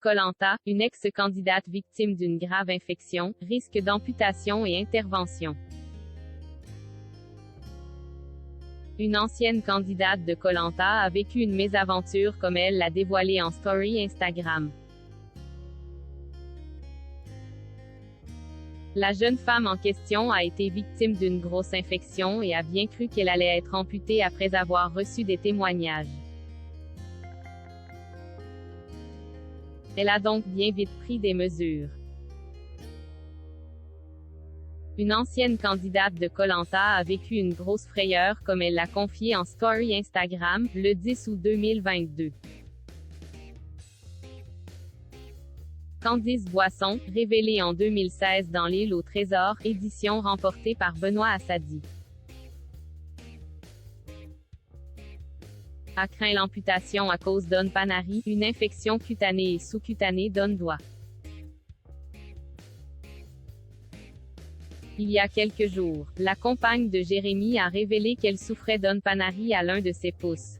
Koh-Lanta, une ex-candidate victime d'une grave infection, risque d'amputation et intervention. Une ancienne candidate de Koh-Lanta a vécu une mésaventure comme elle l'a dévoilé en story Instagram. La jeune femme en question a été victime d'une grosse infection et a bien cru qu'elle allait être amputée après avoir reçu des témoignages. Elle a donc bien vite pris des mesures. Une ancienne candidate de Koh-Lanta a vécu une grosse frayeur comme elle l'a confié en story Instagram, le 10 août 2022. Candice Boisson, révélée en 2016 dans L'Île au trésor, édition remportée par Benoît Assadi. A craint l'amputation à cause d'On Panari, une infection cutanée et sous-cutanée d'On-Doigt. Il y a quelques jours, la compagne de Jérémy a révélé qu'elle souffrait d'On Panari à l'un de ses pouces.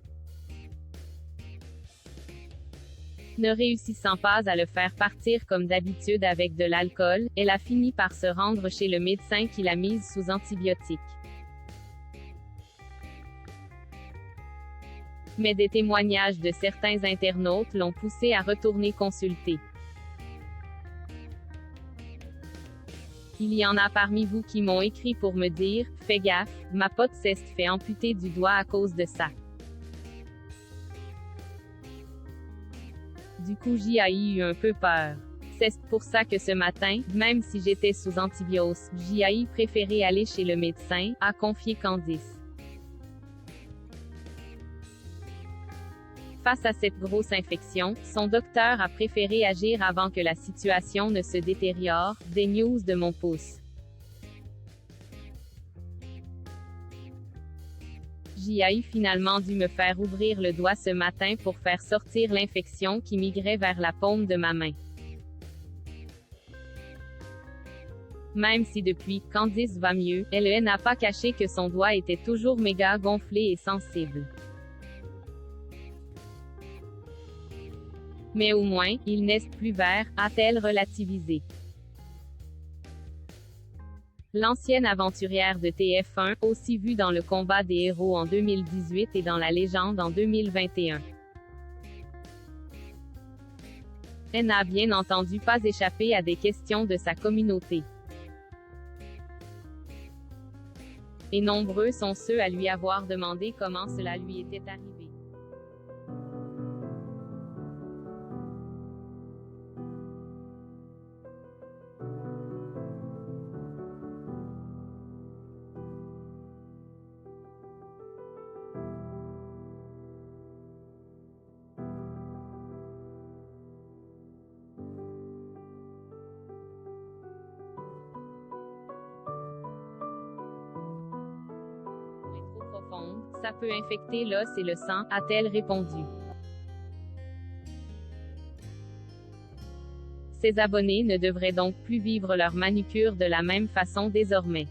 Ne réussissant pas à le faire partir comme d'habitude avec de l'alcool, elle a fini par se rendre chez le médecin qui l'a mise sous antibiotiques. Mais des témoignages de certains internautes l'ont poussée à retourner consulter. Il y en a parmi vous qui m'ont écrit pour me dire « Fais gaffe, ma pote s'est fait amputer du doigt à cause de ça. » Du coup j'ai eu un peu peur. C'est pour ça que ce matin, même si j'étais sous antibiose, j'ai préféré aller chez le médecin, a confié Candice. Face à cette grosse infection, son docteur a préféré agir avant que la situation ne se détériore. Des news de mon pouce. J'ai finalement dû me faire ouvrir le doigt ce matin pour faire sortir l'infection qui migrait vers la paume de ma main. Même si depuis, Candice va mieux, elle n'a pas caché que son doigt était toujours méga gonflé et sensible. Mais au moins, il n'est plus vert, a-t-elle relativisé. L'ancienne aventurière de TF1, aussi vue dans Le Combat des héros en 2018 et dans La Légende en 2021. Elle n'a bien entendu pas échappé à des questions de sa communauté. Et nombreux sont ceux à lui avoir demandé comment cela lui était arrivé. Trop profonde, ça peut infecter l'os et le sang, a-t-elle répondu. Ses abonnés ne devraient donc plus vivre leur manucure de la même façon désormais.